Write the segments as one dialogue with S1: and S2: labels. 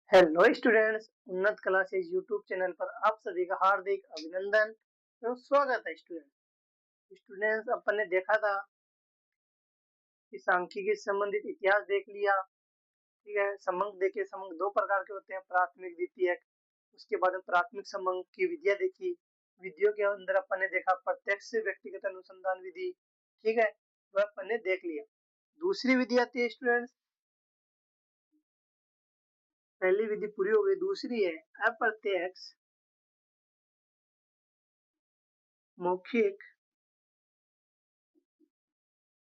S1: Hello students, उन्नत classes YouTube channel पर आप सभी का हार्दिक अभिनंदन एवं स्वागत है। स्टूडेंट्स अपन ने देखा था कि सांख्यिकी से संबंधित इतिहास देख लिया। ठीक है, समंक देखे। समंक दो प्रकार के होते हैं, प्राथमिक द्वितीयक। उसके बाद हम प्राथमिक समंक की विधियां देखी। विधियों के अंदर अपन ने देखा प्रत्यक्ष से व्यक्तिगत अनुसंधान विधि। ठीक है, वह अपन ने देख लिया। दूसरी विधि आती है स्टूडेंट्स, पहली विधि पूरी हो गई, दूसरी है अप्रत्यक्ष मौखिक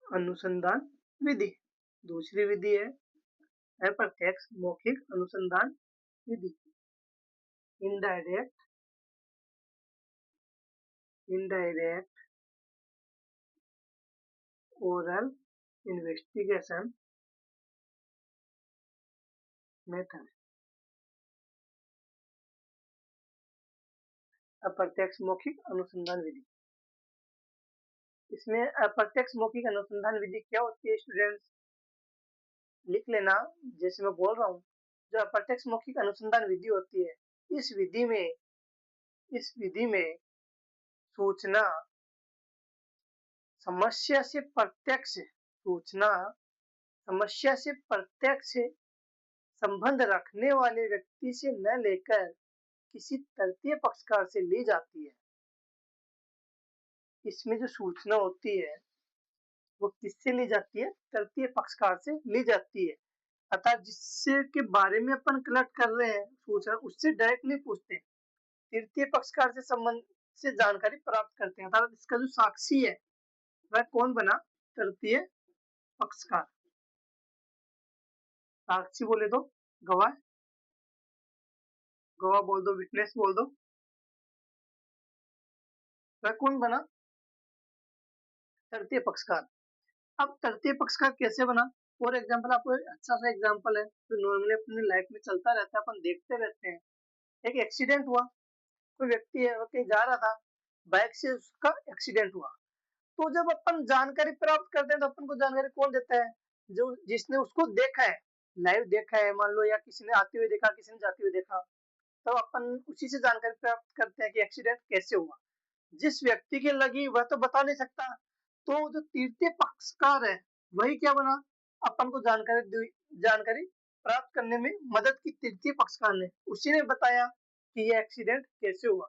S1: अनुसंधान विधि। दूसरी विधि है अप्रत्यक्ष मौखिक अनुसंधान विधि। Indirect oral investigation method. अप्रत्यक्ष मौखिक अनुसंधान विधि। इसमें अप्रत्यक्ष मौखिक अनुसंधान विधि क्या होती है स्टूडेंट्स, लिख लेना जैसे मैं बोल रहा हूँ। जो अप्रत्यक्ष मौखिक अनुसंधान विधि होती है, इस विधि में सूचना समस्या से प्रत्यक्ष सूचना समस्या से प्रत्यक्ष संबंध रखने वाले व्यक्ति से न लेकर किसी तृतीय पक्षकार से ली जाती है। इसमें जो सूचना होती है वो किससे ली जाती है? तृतीय पक्षकार से ली जाती है। अतः जिससे के बारे में अपन कलेक्ट कर रहे हैं सूचना, उससे डायरेक्टली पूछते हैं, तृतीय पक्षकार से संबंध से जानकारी प्राप्त करते हैं। अर्थात इसका जो साक्षी है वह कौन बना? तृतीय पक्षकार। साक्षी बोले तो गवाह, गवाह बोल दो, विटनेस बोल दो, वह कौन बना? तृतीय पक्षकार। अब तृतीय पक्षकार कैसे बना? फॉर एग्जाम्पल, आपको अच्छा सा एग्जाम्पल है जो नॉर्मली अपनी लाइफ में चलता रहता है, अपन देखते रहते हैं। एक एक्सीडेंट हुआ, कोई व्यक्ति है वो कहीं जा रहा था, बाइक से उसका एक्सीडेंट हुआ। तो जब अपन जानकारी प्राप्त करते हैं तो अपन को जानकारी कौन देता है? जो जिसने उसको देखा है, लाइव देखा है मान लो, या किसी ने आते हुए देखा, किसी ने जाते हुए देखा, तो अपन उसी से जानकारी प्राप्त करते हैं कि एक्सीडेंट कैसे हुआ। जिस व्यक्ति के लगी वह तो बता नहीं सकता, तो जो तृतीय पक्षकार है वही क्या बना? अपन को जानकारी प्राप्त करने में मदद की तृतीय पक्षकार ने, उसी ने बताया कि यह एक्सीडेंट कैसे हुआ।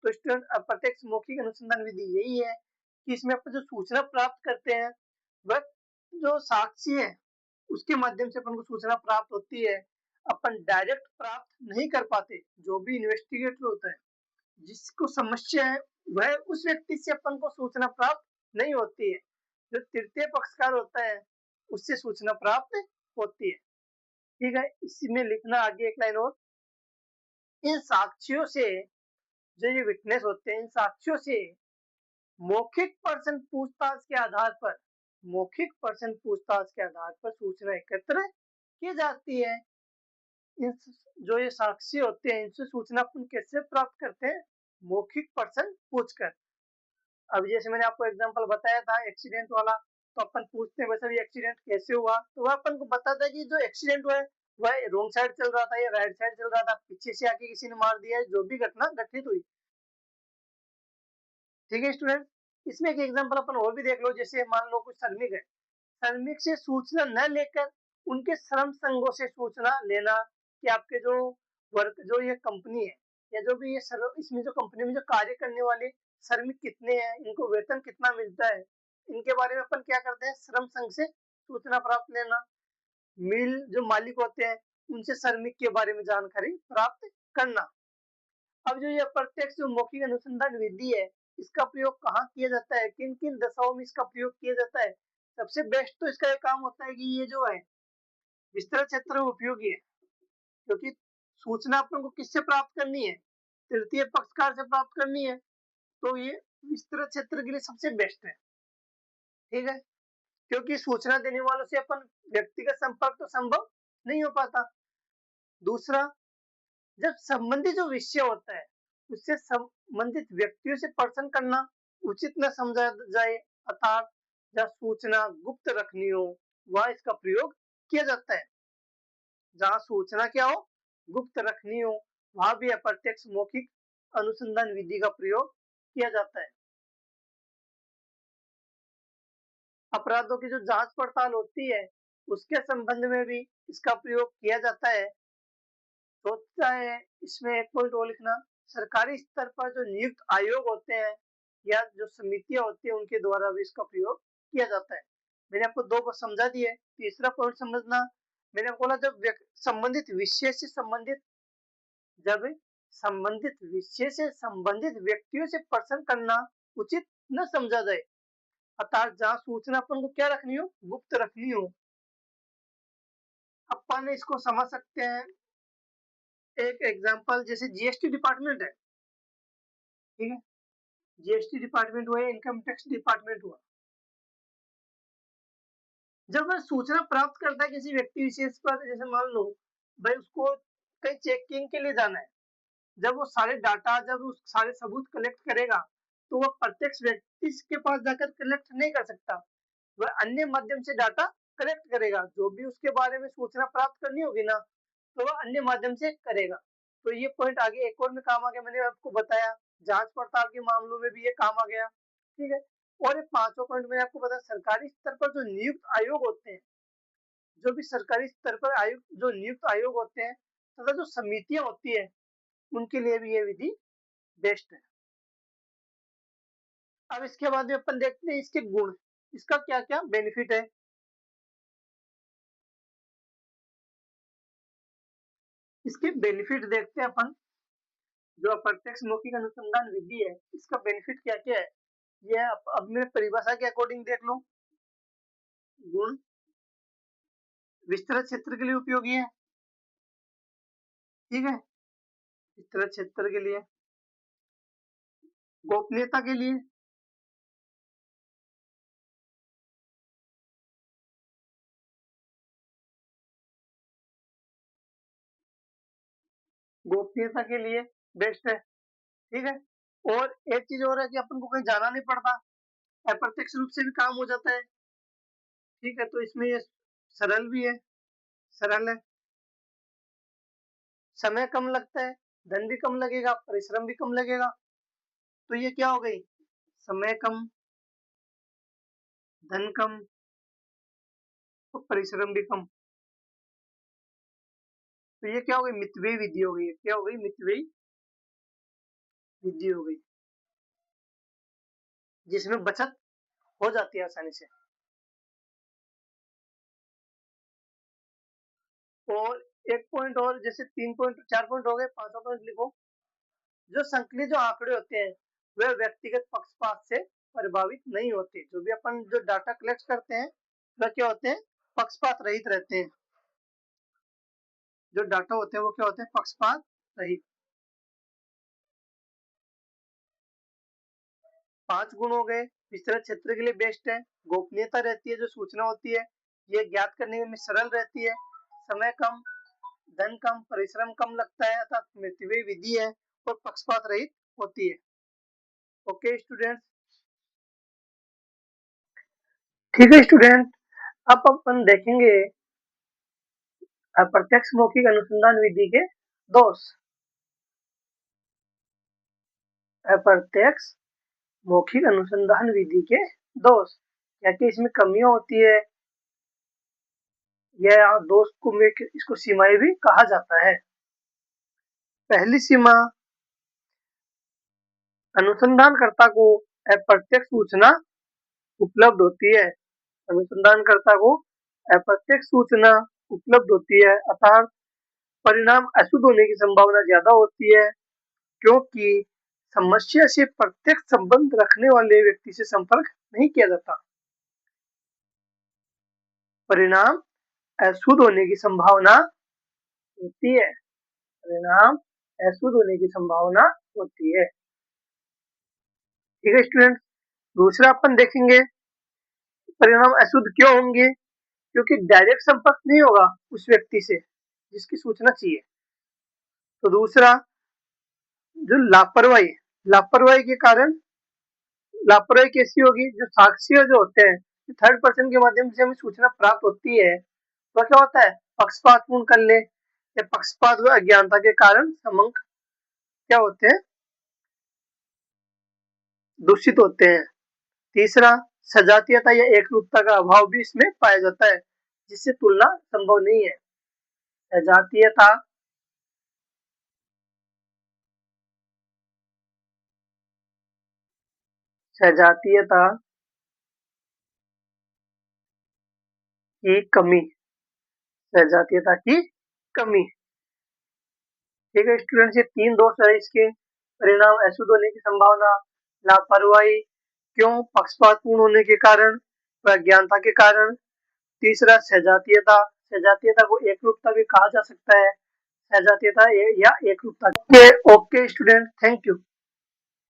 S1: तो स्टूडेंट, अप्रत्यक्ष मौखिक अनुसंधान विधि यही है कि इसमें अपन जो सूचना प्राप्त करते हैं वह जो साक्षी है उसके माध्यम से अपन को सूचना प्राप्त होती है। अपन डायरेक्ट प्राप्त नहीं कर पाते। जो भी इन्वेस्टिगेटर होता है, जिसको समस्या है, वह उस व्यक्ति से अपन को सूचना प्राप्त नहीं होती है। जो तृतीय पक्षकार होता है उससे सूचना प्राप्त होती है। ठीक है, इसमें लिखना आगे एक लाइन और, इन साक्ष्यों से, जो ये विटनेस होते हैं, इन साक्ष्यों से मौखिक पर्सन पूछताछ के आधार पर सूचना एकत्र की जाती है। जो ये साक्षी होते हैं इनसे सूचना अपन कैसे प्राप्त करते हैं? मौखिक पर्सन पूछकर। अब जैसे मैंने आपको एग्जांपल बताया था एक्सीडेंट वाला, तो अपन पूछते हैं वैसे भी एक्सीडेंट कैसे हुआ, तो वह अपन को बताता है कि जो एक्सीडेंट हुआ है वह रोंग साइड चल रहा था या राइट साइड चल रहा था, पीछे से आके किसी ने मार दिया है, जो भी घटना घटित हुई। ठीक है स्टूडेंट, इसमें एक एग्जांपल अपन और भी देख लो। जैसे मान लो कुछ श्रमिक है, श्रमिक से सूचना न लेकर उनके श्रम संघों से सूचना लेना कि आपके जो वर्क, जो ये कंपनी है या जो भी ये इसमें जो कंपनी में जो कार्य करने वाले श्रमिक कितने हैं, इनको वेतन कितना मिलता है, इनके बारे में अपन क्या करते हैं? श्रम संघ से सूचना प्राप्त लेना। मिल जो मालिक होते हैं उनसे श्रमिक के बारे में जानकारी प्राप्त करना। अब जो ये अप्रत्यक्ष जो मौखिक अनुसंधान विधि है, इसका प्रयोग कहाँ किया जाता है, किन किन दशाओं में इसका प्रयोग किया जाता है? सबसे बेस्ट तो इसका एक काम होता है कि ये जो है विस्तृत क्षेत्र में उपयोगी है, क्योंकि सूचना अपन को किससे प्राप्त करनी है? तृतीय पक्षकार से प्राप्त करनी है, तो ये विस्तृत क्षेत्र के लिए सबसे बेस्ट है। ठीक है, क्योंकि सूचना देने वालों से अपन व्यक्तिगत संपर्क तो संभव नहीं हो पाता। दूसरा, जब संबंधित जो विषय होता है उससे संबंधित व्यक्तियों से पर्सन करना उचित न समझा जाए, अर्थात जहाँ सूचना गुप्त रखनी हो वहां इसका प्रयोग किया जाता है। जहाँ सूचना क्या हो? गुप्त रखनी हो, वहां भी अप्रत्यक्ष मौखिक अनुसंधान विधि का प्रयोग किया जाता है। अपराधों की जो जांच पड़ताल होती है उसके संबंध में भी इसका प्रयोग किया जाता है। सोचता है इसमें एक पॉइंट और लिखना, सरकारी स्तर पर जो नियुक्त आयोग होते हैं या जो समितियां होती है उनके द्वारा भी इसका प्रयोग किया जाता है। मैंने आपको दो बार समझा दिया है। तीसरा पॉइंट समझना, मैंने आपको बोला जब संबंधित विषय से संबंधित जब संबंधित विषय से संबंधित व्यक्तियों से प्रश्न करना उचित न समझा जाए, अर्थात जहाँ सूचना अपन को क्या रखनी हो, गुप्त रखनी हो। अपन इसको समझ सकते हैं, एक एग्जांपल जैसे जीएसटी डिपार्टमेंट है, ठीक है, जीएसटी डिपार्टमेंट हुआ, इनकम टैक्स डिपार्टमेंट हुआ। जब वह सूचना प्राप्त करता है किसी व्यक्ति विशेष पर, जैसे मान लो भाई उसको कहीं चेकिंग के लिए जाना है, जब वो सारे डाटा, जब वो सारे सबूत कलेक्ट करेगा तो वह प्रत्यक्ष व्यक्ति के पास जाकर कलेक्ट नहीं कर सकता, वह अन्य माध्यम से डाटा कलेक्ट करेगा। जो भी उसके बारे में सूचना प्राप्त करनी होगी ना, तो वह अन्य माध्यम से करेगा। तो ये पॉइंट आगे एक और में काम आ गया, मैंने आपको बताया जांच पड़ताल के मामलों में भी ये काम आ गया, ठीक है। और एक पांचवा पॉइंट मैंने आपको बताया, सरकारी स्तर पर जो नियुक्त आयोग होते हैं, जो भी सरकारी स्तर पर आयोग जो नियुक्त आयोग होते हैं तथा जो समितियां होती है उनके लिए भी ये विधि बेस्ट है। अब इसके बाद में अपन देखते हैं इसके गुण, इसका क्या क्या बेनिफिट है। इसके बेनिफिट देखते हैं अपन, जो अप्रत्यक्ष मौखिक अनुसंधान विधि है इसका बेनिफिट क्या क्या है, ये अब मैं परिभाषा के अकॉर्डिंग देख लो। गुण, विस्तृत क्षेत्र के लिए उपयोगी है, ठीक है, विस्तृत क्षेत्र के लिए, गोपनीयता के लिए, गोपनीयता के लिए बेस्ट है, ठीक है। और एक चीज और है कि अपन को कहीं जाना नहीं पड़ता, अप्रत्यक्ष रूप से भी काम हो जाता है, ठीक है। तो इसमें ये सरल भी है, सरल है, समय कम लगता है, धन भी कम लगेगा, परिश्रम भी कम लगेगा। तो ये क्या हो गई, समय कम, धन कम और परिश्रम भी कम। तो ये क्या हो गई, मितव्ययी विधि हो गई, क्या हो गई, मितव्ययी विधि हो गई, जिसमें बचत हो जाती है आसानी से। और एक पॉइंट और, जैसे 3 पॉइंट 4 पॉइंट हो गए, 5वां पॉइंट लिखो, जो संकलित जो आंकड़े होते हैं वे व्यक्तिगत पक्षपात से प्रभावित नहीं होते। जो भी अपन जो डाटा कलेक्ट करते हैं वह क्या होते हैं, पक्षपात रहित रहते हैं। जो डाटा होते हैं वो क्या होते हैं, पक्षपात रहित। 5 गुण हो गए, विस्तृत क्षेत्र के लिए बेस्ट है, गोपनीयता रहती है, जो सूचना होती है ये ज्ञात करने में सरल रहती है, समय कम, धन कम, परिश्रम कम लगता है, अर्थात मितव्ययी विधि है और पक्षपात रहित होती है। ओके स्टूडेंट, ठीक है स्टूडेंट, अब अपन देखेंगे अप्रत्यक्ष मौखिक अनुसंधान विधि के दोष। अप्रत्यक्ष मौखिक अनुसंधान विधि के दोष, क्या क्या इसमें कमियां होती है, या दोष को में इसको सीमाएं भी कहा जाता है। पहली सीमा, अनुसंधानकर्ता को अप्रत्यक्ष सूचना उपलब्ध होती है, अनुसंधानकर्ता को अप्रत्यक्ष सूचना उपलब्ध होती है, अर्थात परिणाम अशुद्ध होने की संभावना ज्यादा होती है, क्योंकि समस्या से प्रत्यक्ष संबंध रखने वाले व्यक्ति से संपर्क नहीं किया जाता। परिणाम अशुद्ध होने की संभावना होती है, परिणाम अशुद्ध होने की संभावना होती है, ठीक है स्टूडेंट। दूसरा अपन देखेंगे परिणाम अशुद्ध क्यों होंगे, क्योंकि डायरेक्ट संपर्क नहीं होगा उस व्यक्ति से जिसकी सूचना चाहिए। तो दूसरा, जो लापरवाही, लापरवाही के कारण, लापरवाही कैसी होगी, जो साक्षी जो होते हैं, थर्ड पर्सन के माध्यम से हमें सूचना प्राप्त होती है, तो क्या होता है, पक्षपातपूर्ण कर ले, ये पक्षपात व अज्ञानता के कारण समंक क्या होते हैं, दूषित होते हैं। तीसरा, सजातीयता या एकरूपता का अभाव भी इसमें पाया जाता है, जिससे तुलना संभव नहीं है। सजातीयता सजातीयता की कमी, सजातीयता की कमी। ठीक है स्टूडेंट्स, ये 3 दोष है इसके। परिणाम अशुद्ध होने की संभावना, लापरवाही, क्यों, पक्षपातपूर्ण होने के कारण व अज्ञानता के कारण। तीसरा, सजातीयता, सजातीयता को एकरूपता भी कहा जा सकता है, सजातीयता या एकरूपता। Okay student, thank you.